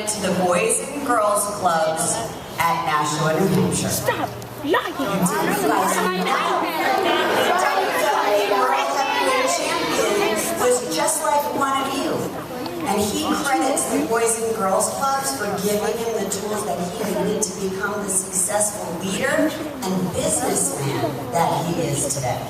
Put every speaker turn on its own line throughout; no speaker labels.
went to the Boys and Girls Clubs at Nashua, New Hampshire.
Stop lying!
Was just like one of you. And he credits the Boys and Girls Clubs for giving him the tools that he needed to become the successful leader and businessman that he is today.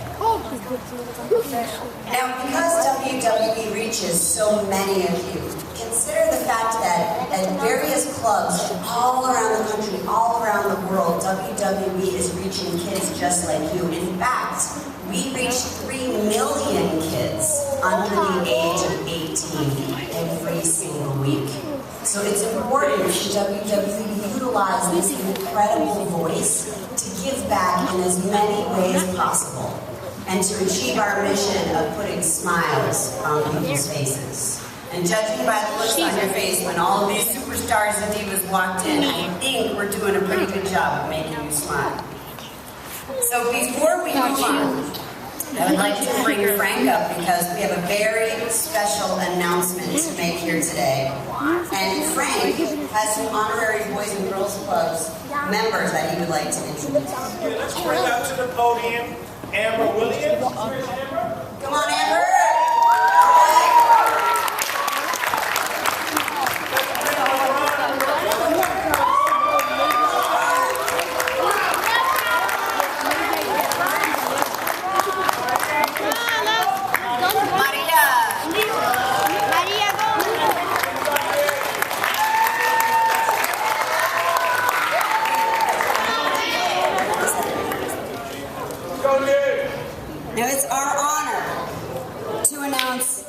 Now, because WWE reaches so many of you, consider the fact that at various clubs all around the country, all around the world, WWE is reaching kids just like you. In fact, we reach 3 million kids under the age of 18 every single week. So it's important for WWE to utilize this incredible voice to give back in as many ways possible and to achieve our mission of putting smiles on people's faces. And judging by the looks on your face when all of these superstars and divas walked in, I think we're doing a pretty good job of making you smile. So before we move on, I would like to bring Frank up because we have a very special announcement to make here today. And Frank has some honorary Boys and Girls Clubs members that he would like to introduce.
Yeah, let's bring out to the podium Amber Williams. Where's Amber?
Come on, Amber! Now it's our honor to announce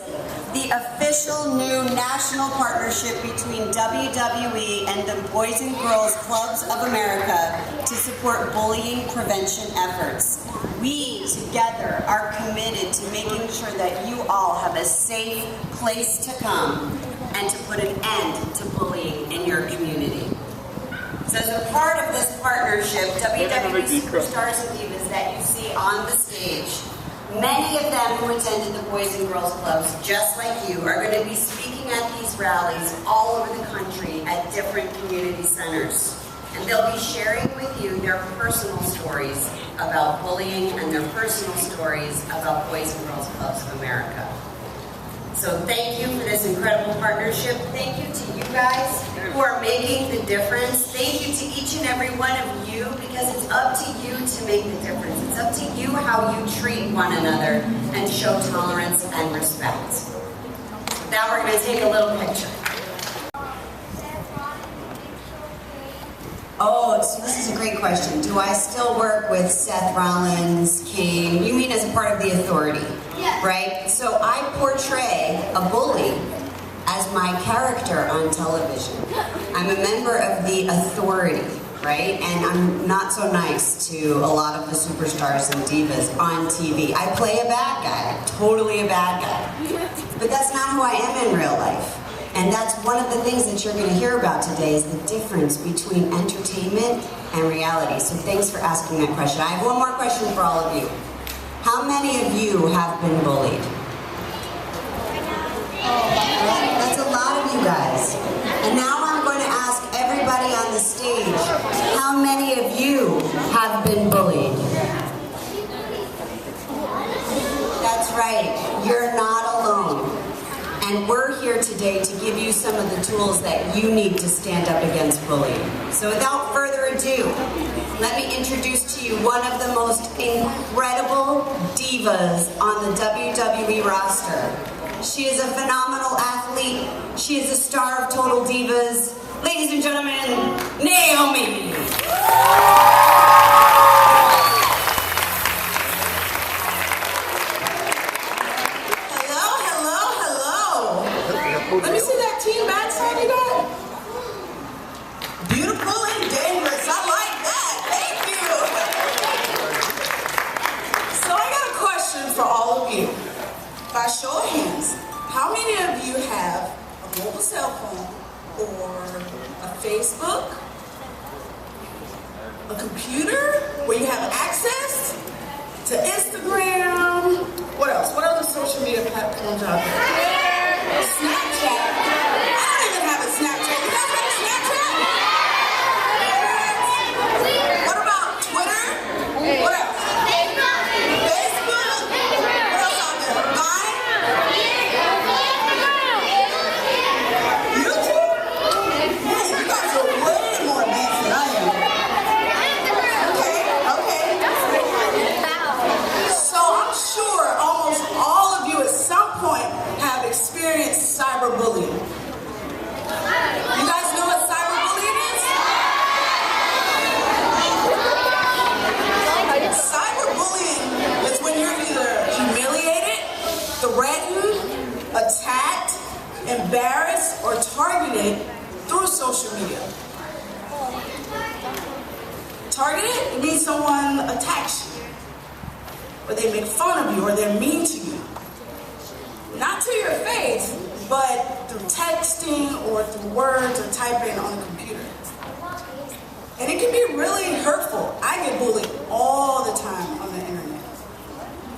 the official new national partnership between WWE and the Boys and Girls Clubs of America to support bullying prevention efforts. We together are committed to making sure that you all have a safe place to come and to put an end to bullying in your community. So as a part of this partnership, WWE superstars and divas that you see on the stage, many of them who attended the Boys and Girls Clubs, just like you, are going to be speaking at these rallies all over the country at different community centers. And they'll be sharing with you their personal stories about bullying and their personal stories about Boys and Girls Clubs of America. So thank you for this incredible partnership. Thank you to you guys who are making the difference. Thank you to each and every one of you, because it's up to you to make the difference. It's up to you how you treat one another and show tolerance and respect. Now we're going to take a little picture. Oh, so this is a great question. Do I still work with Seth Rollins, Kane? You mean as a part of the Authority? Yeah. Right? So I portray a bully as my character on television. I'm a member of the Authority, right? And I'm not so nice to a lot of the superstars and divas on TV. I play a bad guy, totally a bad guy. But that's not who I am in real life. And that's one of the things that you're going to hear about today is the difference between entertainment and reality. So thanks for asking that question. I have one more question for all of you. How many of you have been bullied? That's a lot of you guys. And now I'm going to ask everybody on the stage, how many of you have been bullied? That's right. You're not alone. And we're here today to give you some of the tools that you need to stand up against bullying. So without further ado, let me introduce to you one of the most incredible divas on the WWE roster. She is a phenomenal athlete. She is a star of Total Divas. Ladies and gentlemen, Naomi.
Let me see that team backside you got. Beautiful and dangerous. I like that. Thank you. So I got a question for all of you. By show of hands, how many of you have a mobile cell phone or a Facebook, a computer where you have access to Instagram? What else? What other social media platforms out there? Snapchat. I don't even have a Snapchat. You guys have social media. Targeted, it means someone attacks you, or they make fun of you, or they're mean to you. Not to your face, but through texting or through words or typing on the computer. And it can be really hurtful. I get bullied all the time on the internet.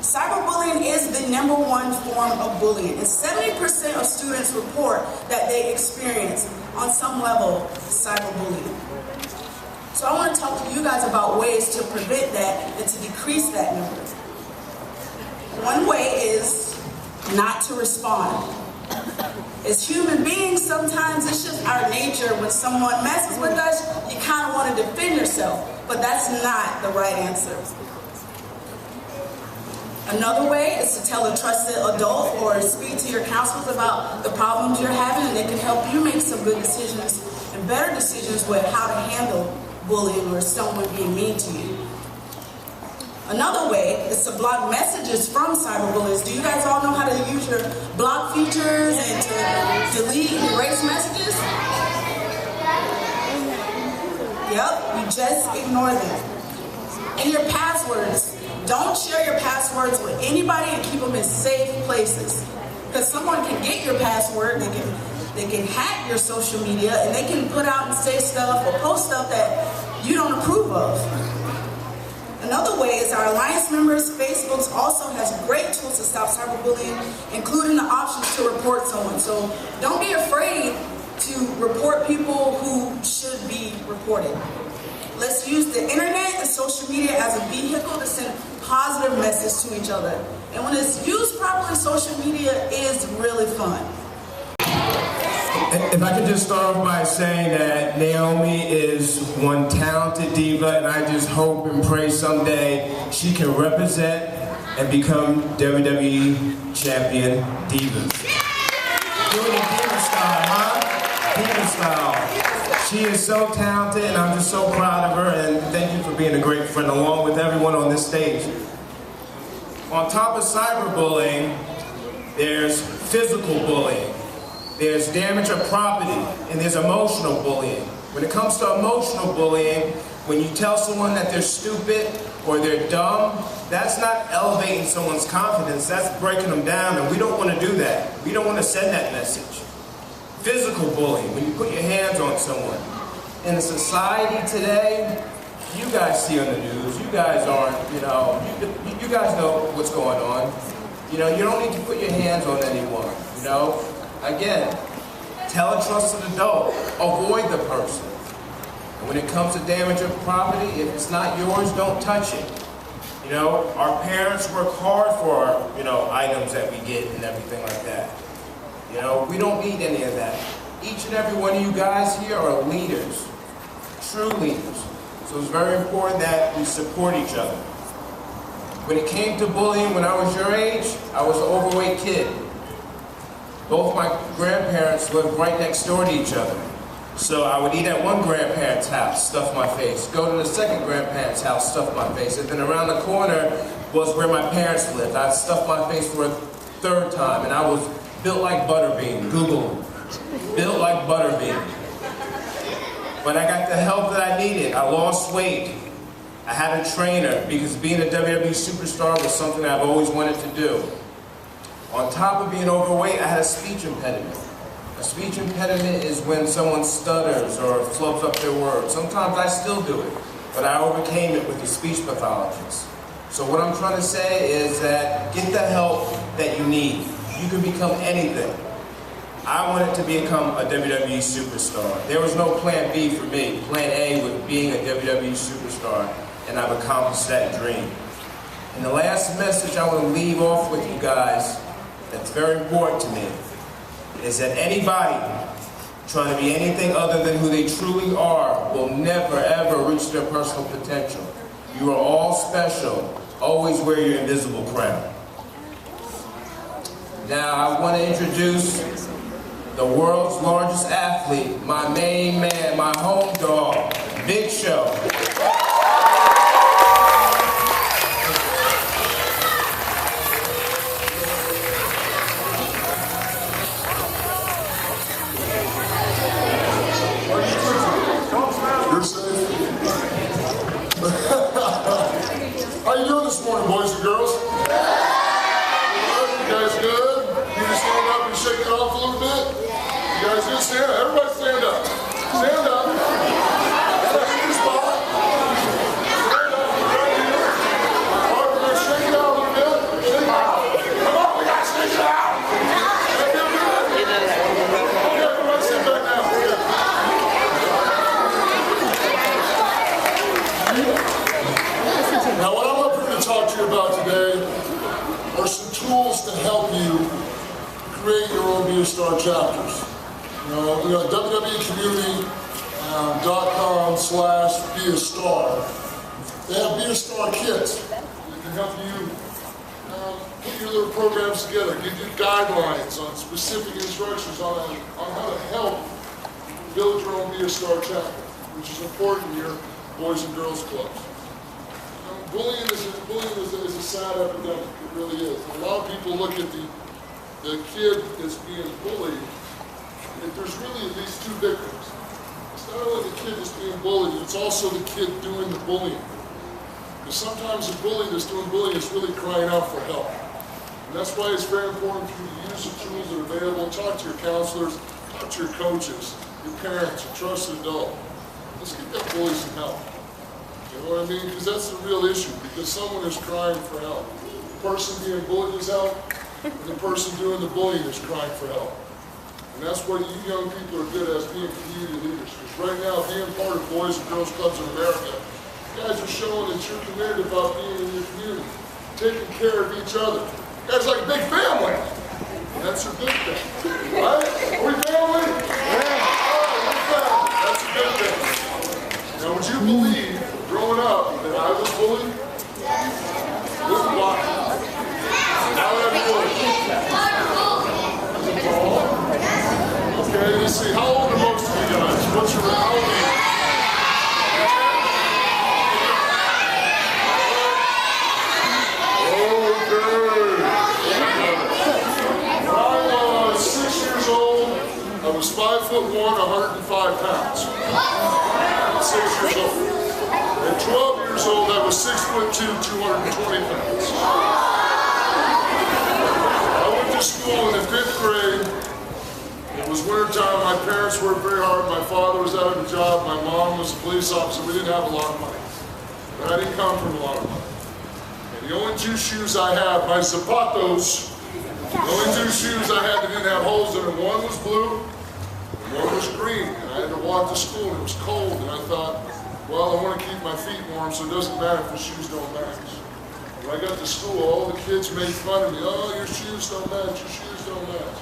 Cyberbullying is the #1 form of bullying, and 70% of students report that they experience on some level cyberbullying. So I want to talk to you guys about ways to prevent that and to decrease that number. One way is not to respond. As human beings, sometimes it's just our nature. When someone messes with us, you kind of want to defend yourself, but that's not the right answer. Another way is to tell a trusted adult or speak to your counselors about the problems you're having, and they can help you make some good decisions and better decisions with how to handle bullying or someone being mean to you. Another way is to block messages from cyberbullies. Do you guys all know how to use your block features and to delete and erase messages? Yep, you just ignore them. And your passwords. Don't share your passwords with anybody and keep them in safe places. Because someone can get your password, they can hack your social media, and they can put out and say stuff or post stuff that you don't approve of. Another way is our Alliance members. Facebook also has great tools to stop cyberbullying, including the options to report someone. So don't be afraid to report people who should be reported. Let's use the internet and social media as a vehicle to send positive messages to each other. And when it's used properly, social media is really fun.
If I could just start off by saying that Naomi is one talented diva, and I just hope and pray someday she can represent and become WWE champion divas. Doing it diva style, huh? Diva style. She is so talented, and I'm just so proud of her, and thank you for being a great friend, along with everyone on this stage. On top of cyberbullying, there's physical bullying. There's damage of property, and there's emotional bullying. When it comes to emotional bullying, when you tell someone that they're stupid or they're dumb, that's not elevating someone's confidence, that's breaking them down, and we don't want to do that. We don't want to send that message. Physical bullying, when you put your hands on someone. In a society today, you guys see on the news, you guys aren't, you guys know what's going on. You don't need to put your hands on anyone, Again, tell a trusted adult, avoid the person. And when it comes to damage of property, if it's not yours, don't touch it. Our parents work hard for items that we get and everything like that. We don't need any of that. Each and every one of you guys here are leaders, true leaders. So it's very important that we support each other. When it came to bullying, when I was your age, I was an overweight kid. Both my grandparents lived right next door to each other. So I would eat at one grandparent's house, stuff my face. Go to the second grandparent's house, stuff my face. And then around the corner was where my parents lived. I'd stuff my face for a third time, and I was built like Butterbean. Google, built like Butterbean. But I got the help that I needed. I lost weight. I had a trainer because being a WWE superstar was something I've always wanted to do. On top of being overweight, I had a speech impediment. A speech impediment is when someone stutters or flubs up their words. Sometimes I still do it, but I overcame it with a speech pathologist. So what I'm trying to say is that get the help that you need. You can become anything. I wanted to become a WWE superstar. There was no plan B for me. Plan A was being a WWE superstar, and I've accomplished that dream. And the last message I want to leave off with you guys that's very important to me is that anybody trying to be anything other than who they truly are will never ever reach their personal potential. You are all special. Always wear your invisible crown. Now I want to introduce the world's largest athlete, my main man, my home dog, Big Show.
Be a Star chapters. You know, WWEcommunity.com/Be a Star. They have Be a Star kits that can help you put your little programs together, give you guidelines on specific instructions on how to help build your own Be a Star chapter, which is important in your boys and girls clubs. Bullying is a sad epidemic. It really is. A lot of people look at the kid that's being bullied, and there's really at least two victims. It's not only the kid that's being bullied, it's also the kid doing the bullying. Because sometimes the bully that's doing bullying is really crying out for help. And that's why it's very important for you to use the tools that are available. Talk to your counselors, talk to your coaches, your parents, your trusted adult. Let's get that bully some help. You know what I mean? Because that's the real issue, because someone is crying for help. The person being bullied is help, and the person doing the bullying is crying for help. And that's what you young people are good at, being community leaders. Because right now, being part of Boys and Girls Clubs in America, you guys are showing that you're committed about being in your community, taking care of each other. You guys are like a big family. And that's a good thing. Right? Are we family? Yeah. All right, we're family. That's a good thing. Now, would you believe, growing up, that I was bullied? This is why. How would I be bullied? Okay, let's see. How old are most of you guys? What's your, how old are you? I was 5'1", 105 pounds. 6 years old. At 12 years old, I was 6'2", 220 pounds. I went to school in the 5th grade. It was wintertime. My parents worked very hard. My father was out of a job. My mom was a police officer. We didn't have a lot of money. But I didn't come from a lot of money. And the only two shoes I had, my zapatos, the only two shoes I had that didn't have holes in them, one was blue, one was green, and I had to walk to school, and it was cold, and I thought, well, I want to keep my feet warm, so it doesn't matter if the shoes don't match. When I got to school, all the kids made fun of me. Oh, your shoes don't match, your shoes don't match.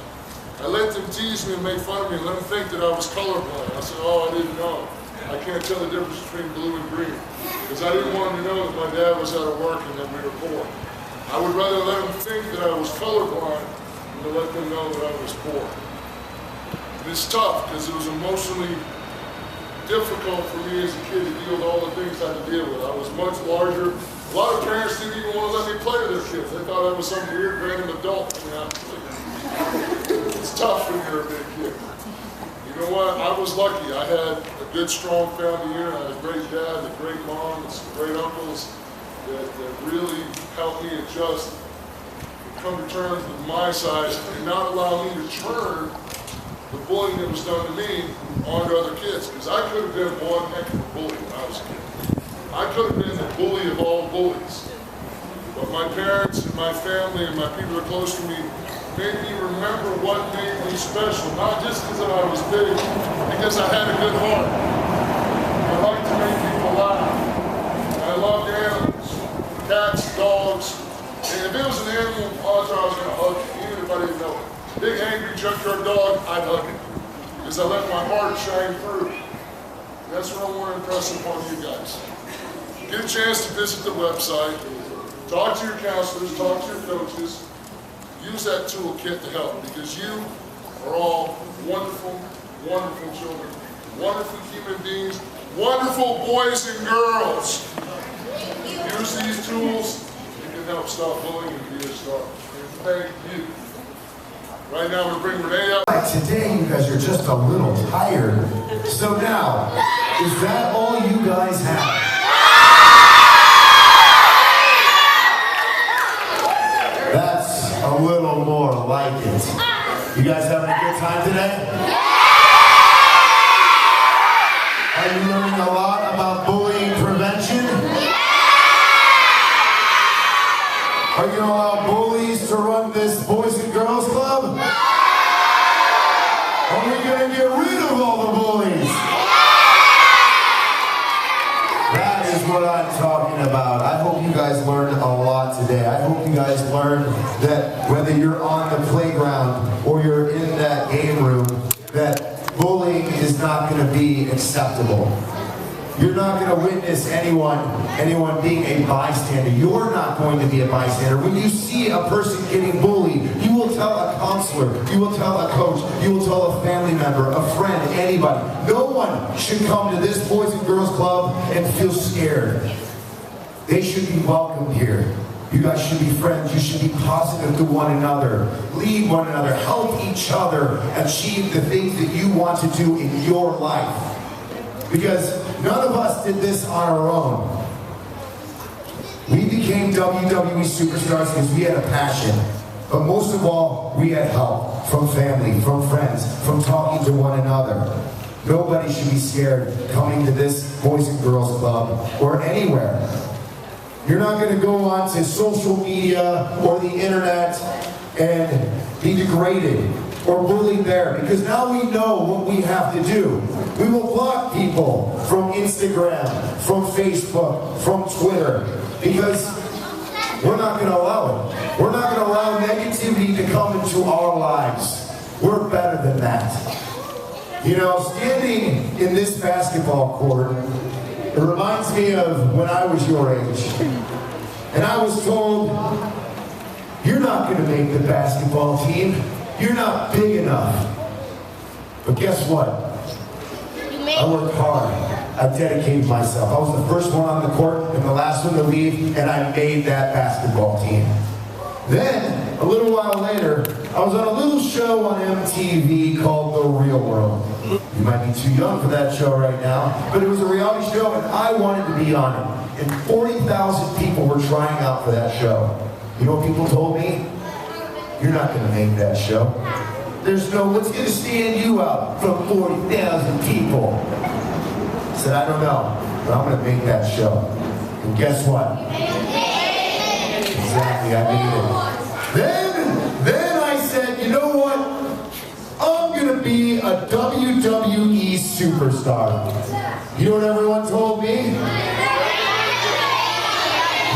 I let them tease me and make fun of me and let them think that I was colorblind. I said, oh, I didn't know. I can't tell the difference between blue and green. Because I didn't want them to know that my dad was out of work and that we were poor. I would rather let them think that I was colorblind than to let them know that I was poor. It's tough because it was emotionally difficult for me as a kid to deal with all the things I had to deal with. I was much larger. A lot of parents didn't even want to let me play with their kids. They thought I was some weird random adult coming out to play. It's tough when you're a big kid. You know what? I was lucky. I had a good, strong family here. I had a great dad, a great mom, and some great uncles that really helped me adjust, come to terms with my size, and not allow me to turn the bullying that was done to me onto other kids. Because I could have been one heck of a bully when I was a kid. I could have been the bully of all bullies. But my parents and my family and my people that are close to me made me remember what made me special. Not just because I was big, because I had a good heart. I liked to make people laugh. I loved animals. Cats, dogs. And if it was an animal, odds are I was going to hug it, even if I didn't know it. Big, angry junkyard dog, I'd hug it. Because I let my heart shine through. And that's what I want to impress upon you guys. Get a chance to visit the website. Talk to your counselors, talk to your coaches. Use that toolkit to help, because you are all wonderful, wonderful children. Wonderful human beings. Wonderful boys and girls. Use these tools. You can help stop bullying and be a star. Thank you. Right now, we're bringing Renee up.
Today, you guys are just a little tired. So now, is that all you guys have? That's a little more like it. You guys having a good time today? Are you learning a lot about bullying prevention? Are you going to allow bullies to run this Boys and Girls Club? Are we going to get rid of all the bullies? That is what I'm talking about. I hope you guys learned a lot today. I hope you guys learned that whether you're on the playground or you're in that be acceptable. You're not going to witness anyone being a bystander. You're not going to be a bystander. When you see a person getting bullied, you will tell a counselor, you will tell a coach, you will tell a family member, a friend, anybody. No one should come to this Boys and Girls Club and feel scared. They should be welcomed here. You guys should be friends. You should be positive to one another. Lead one another. Help each other achieve the things that you want to do in your life. Because none of us did this on our own. We became WWE superstars because we had a passion. But most of all, we had help from family, from friends, from talking to one another. Nobody should be scared coming to this Boys and Girls Club or anywhere. You're not going to go on to social media or the internet and be degraded or bullied there, because now we know what we have to do. We will block people from Instagram, from Facebook, from Twitter, because we're not going to allow it. We're not going to allow negativity to come into our lives. We're better than that. You know, standing in this basketball court, it reminds me of when I was your age. And I was told, you're not going to make the basketball team. You're not big enough. But guess what? I worked hard. I dedicated myself. I was the first one on the court and the last one to leave, and I made that basketball team. Then, a little while later, I was on a little show on MTV called The Real World. You might be too young for that show right now, but it was a reality show and I wanted to be on it. And 40,000 people were trying out for that show. You know what people told me? You're not going to make that show. There's no, what's going to stand you out from 40,000 people? I said, I don't know, but I'm going to make that show. And guess what? Exactly, I made it. Then I said, you know what? I'm going to be a WWE superstar. You know what everyone told me?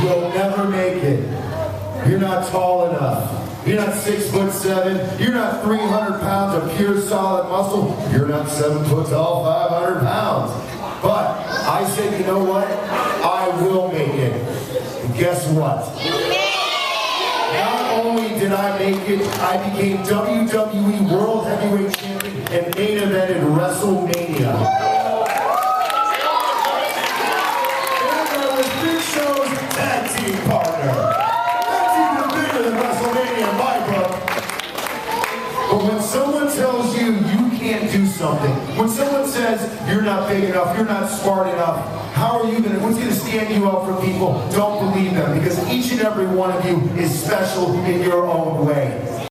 You'll never make it. You're not tall enough. You're not 6'7". You're not 300 pounds of pure solid muscle. You're not 7 foot tall, 500 pounds. But I said, you know what? I will make it. And guess what? Not only did I make it, I became WWE World Heavyweight Champion and main evented WrestleMania. And I was Big Show's tag team partner. That's even bigger than WrestleMania in my book. But when someone tells you you can't do something, when someone says you're not big enough, you're not smart enough, how are you going to, what's going to stand you out from people? Don't believe them, because each and every one of you is special in your own way.